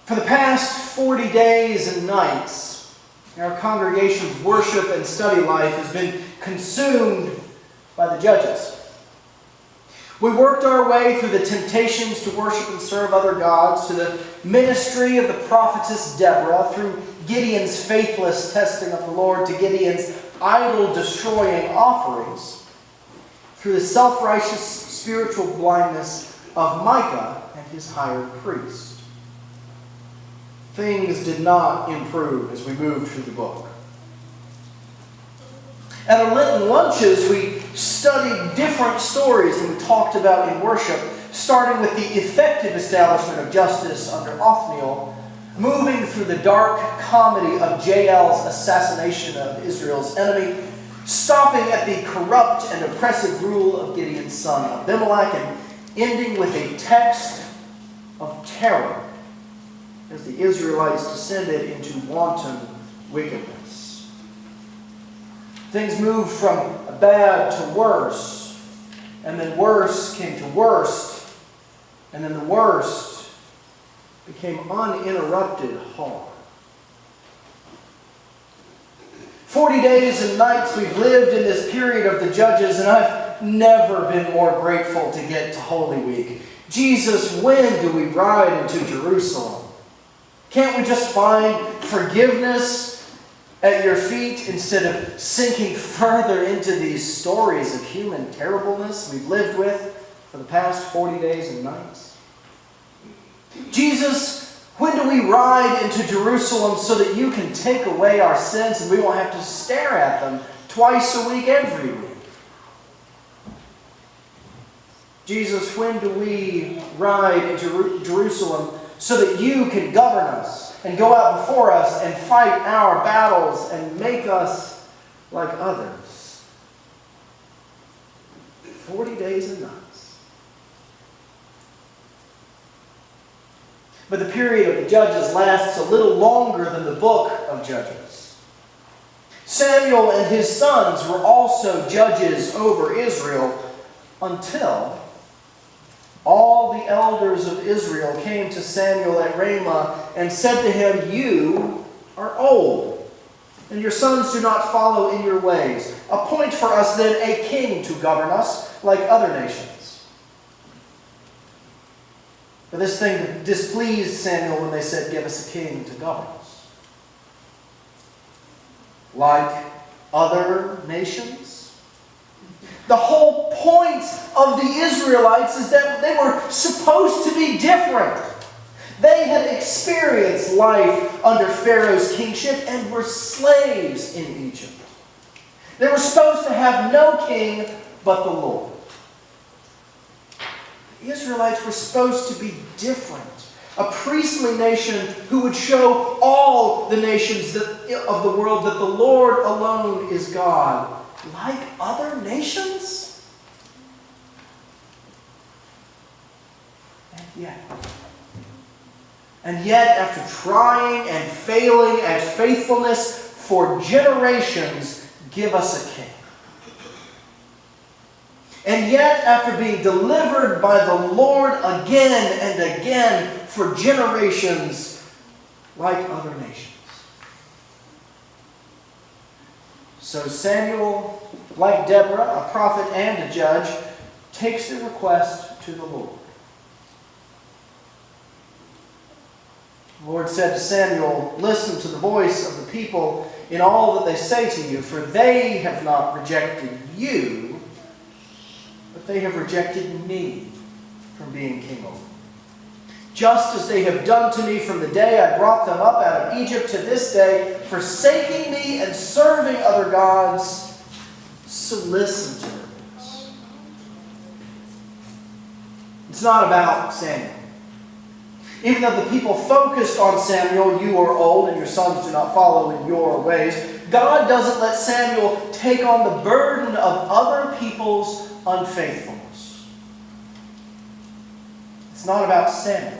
For the past 40 days and nights, our congregation's worship and study life has been consumed by the Judges. We worked our way through the temptations to worship and serve other gods, to the ministry of the prophetess Deborah, through Gideon's faithless testing of the Lord, to Gideon's idol-destroying offerings, through the self-righteous spiritual blindness of Micah and his hired priest. Things did not improve as we moved through the book. At our Lenten lunches, we studied different stories that we talked about in worship, starting with the effective establishment of justice under Othniel, moving through the dark comedy of Jael's assassination of Israel's enemy, stopping at the corrupt and oppressive rule of Gideon's son Abimelech, and ending with a text of terror as the Israelites descended into wanton wickedness. Things moved from bad to worse, and then worse came to worst, and then the worst became uninterrupted horror. 40 days and nights we've lived in this period of the Judges, and I've never been more grateful to get to Holy Week. Jesus, when do we ride into Jerusalem? Can't we just find forgiveness at your feet instead of sinking further into these stories of human terribleness we've lived with for the past 40 days and nights? Jesus, when do we ride into Jerusalem so that you can take away our sins and we won't have to stare at them twice a week, every week? Jesus, when do we ride into Jerusalem so that you can govern us and go out before us and fight our battles and make us like others? 40 days and nights. But the period of the Judges lasts a little longer than the book of Judges. Samuel and his sons were also judges over Israel until all the elders of Israel came to Samuel at Ramah and said to him, "You are old, and your sons do not follow in your ways. Appoint for us then a king to govern us like other nations." But this thing displeased Samuel when they said, "Give us a king to govern us." Like other nations? The whole point of the Israelites is that they were supposed to be different. They had experienced life under Pharaoh's kingship and were slaves in Egypt. They were supposed to have no king but the Lord. The Israelites were supposed to be different. A priestly nation who would show all the nations of the world that the Lord alone is God. Like other nations? And yet, after trying and failing at faithfulness for generations, give us a king. And yet, after being delivered by the Lord again and again for generations, like other nations. So Samuel, like Deborah, a prophet and a judge, takes the request to the Lord. The Lord said to Samuel, "Listen to the voice of the people in all that they say to you, for they have not rejected you, but they have rejected me from being king over them. Just as they have done to me from the day I brought them up out of Egypt to this day, forsaking me and serving other gods. So listen to their voice." It's not about Samuel. Even though the people focused on Samuel, "You are old and your sons do not follow in your ways," God doesn't let Samuel take on the burden of other people's unfaithfulness. It's not about Samuel.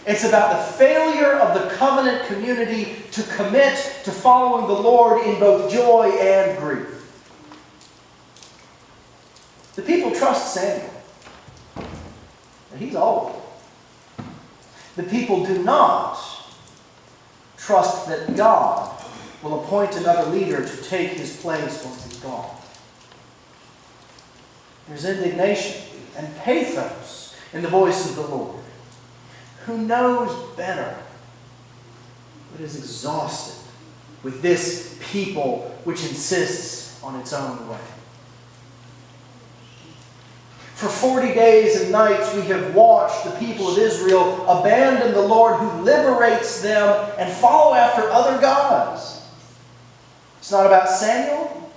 It's about the failure of the covenant community to commit to following the Lord in both joy and grief. The people trust Samuel, but he's old. the people do not trust that God will appoint another leader to take his place once he's gone. There's indignation and pathos in the voice of the Lord, who knows better, but is exhausted with this people which insists on its own way. For 40 days and nights we have watched the people of Israel abandon the Lord who liberates them and follow after other gods. It's not about Samuel,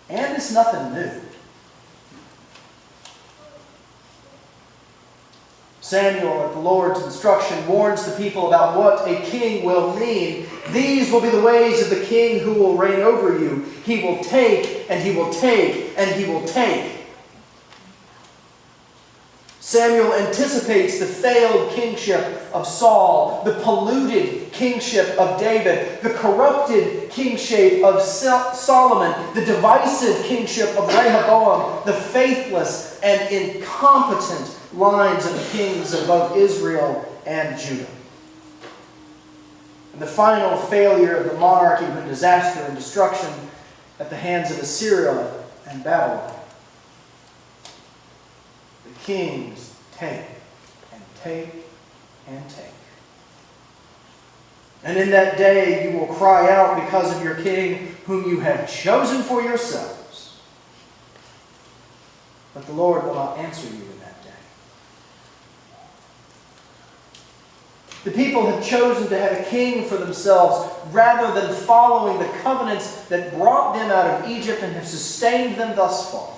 and it's nothing new. Samuel, at the Lord's instruction, warns the people about what a king will mean. These will be the ways of the king who will reign over you. He will take, and he will take, and he will take. Samuel anticipates the failed kingship of Saul, the polluted kingship of David, the corrupted kingship of Solomon, the divisive kingship of Rehoboam, the faithless and incompetent lines of the kings of both Israel and Judah. And the final failure of the monarchy with disaster and destruction at the hands of Assyria and Babylon. The kings take and take and take. And in that day you will cry out because of your king whom you have chosen for yourselves. But the Lord will not answer you in that day. The people have chosen to have a king for themselves rather than following the covenants that brought them out of Egypt and have sustained them thus far.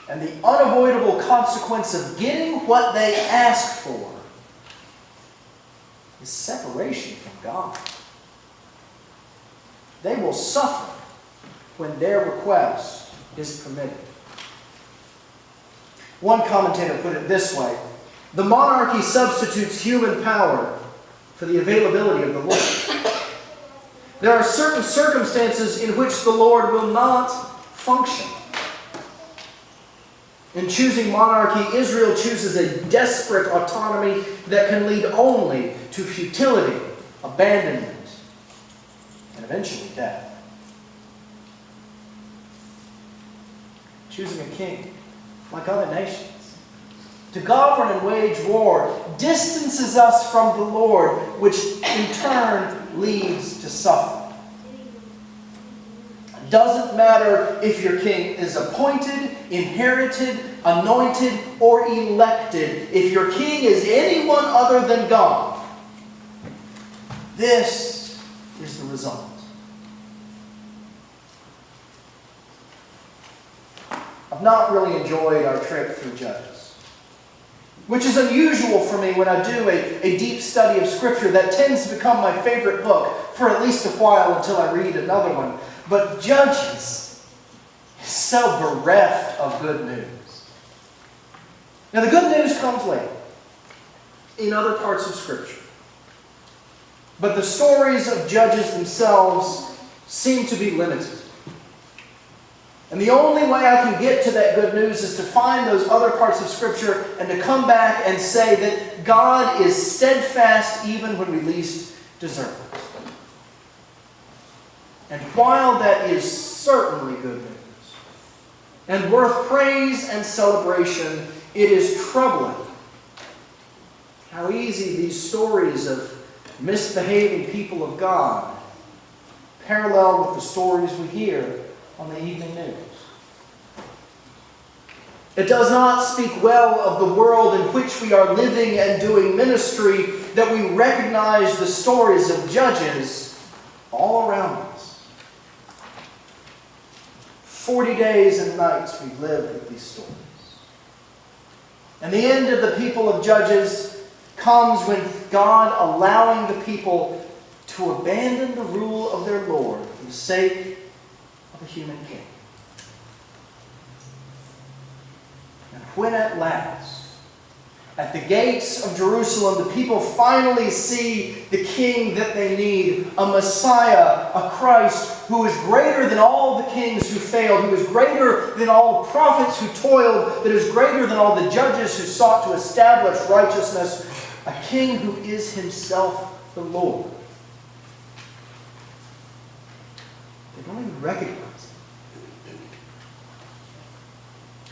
And the unavoidable consequence of getting what they asked for is separation from God. They will suffer when their request is permitted. One commentator put it this way: the monarchy substitutes human power for the availability of the Lord. There are certain circumstances in which the Lord will not function. In choosing monarchy, Israel chooses a desperate autonomy that can lead only to futility, abandonment, and eventually death. Choosing a king, like other nations, to govern and wage war distances us from the Lord, which in turn leads to suffering. It doesn't matter if your king is appointed, inherited, anointed, or elected. If your king is anyone other than God, this is the result. I've not really enjoyed our trip through Judges, which is unusual for me when I do a deep study of Scripture. That tends to become my favorite book for at least a while until I read another one. But Judges is so bereft of good news. Now, the good news comes later in other parts of Scripture. But the stories of Judges themselves seem to be limited. And the only way I can get to that good news is to find those other parts of Scripture and to come back and say that God is steadfast even when we least deserve it. And while that is certainly good news and worth praise and celebration, it is troubling how easy these stories of misbehaving people of God parallel with the stories we hear on the evening news. It does not speak well of the world in which we are living and doing ministry that we recognize the stories of Judges all around us. 40 days and nights we've lived with these stories. And the end of the people of Judges comes when God allowing the people to abandon the rule of their Lord for the sake of a human king. And when at last, At the gates of Jerusalem, the people finally see the king that they need, a Messiah, a Christ who is greater than all the kings who failed, who is greater than all the prophets who toiled, that is greater than all the judges who sought to establish righteousness, a king who is himself the Lord. They don't even recognize him.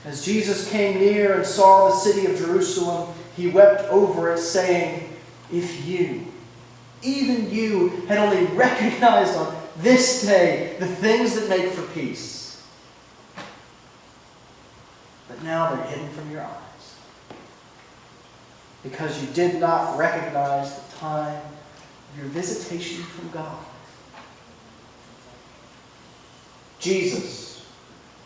As Jesus came near and saw the city of Jerusalem, he wept over it, saying, "If you, even you, had only recognized on this day the things that make for peace. But now they're hidden from your eyes, because you did not recognize the time of your visitation from God." Jesus,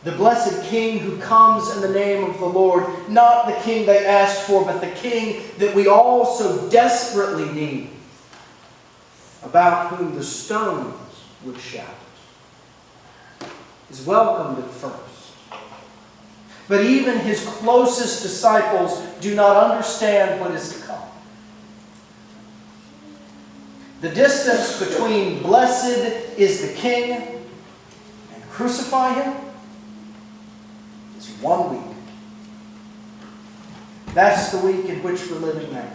the blessed King who comes in the name of the Lord, not the King they asked for, but the King that we all so desperately need, about whom the stones would shout, is welcomed at first. But even his closest disciples do not understand what is to come. The distance between blessed is the King and crucify him is 1 week. That's the week in which we're living now.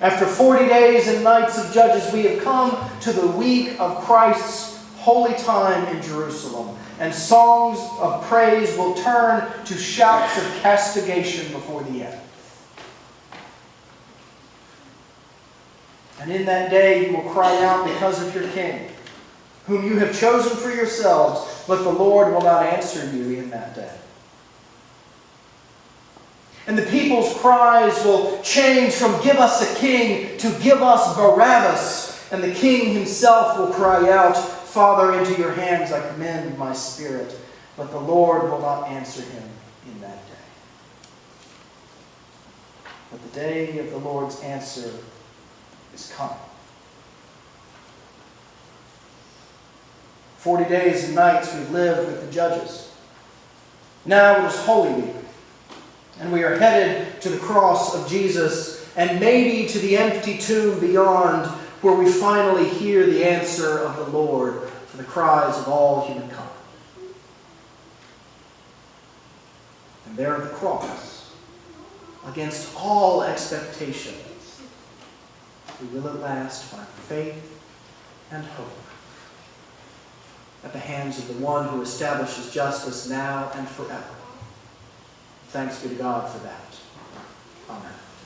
After 40 days and nights of Judges, we have come to the week of Christ's holy time in Jerusalem. And songs of praise will turn to shouts of castigation before the end. And in that day you will cry out because of your King, whom you have chosen for yourselves, but the Lord will not answer you in that day. And the people's cries will change from "Give us a king" to "Give us Barabbas." And the king himself will cry out, "Father, into your hands I commend my spirit." But the Lord will not answer him in that day. But the day of the Lord's answer is coming. 40 days and nights we've lived with the Judges. Now it is Holy Week, and we are headed to the cross of Jesus and maybe to the empty tomb beyond, where we finally hear the answer of the Lord for the cries of all humankind. And there at the cross, against all expectations, we will at last find faith and hope at the hands of the one who establishes justice now and forever. Thanks be to God for that. Amen.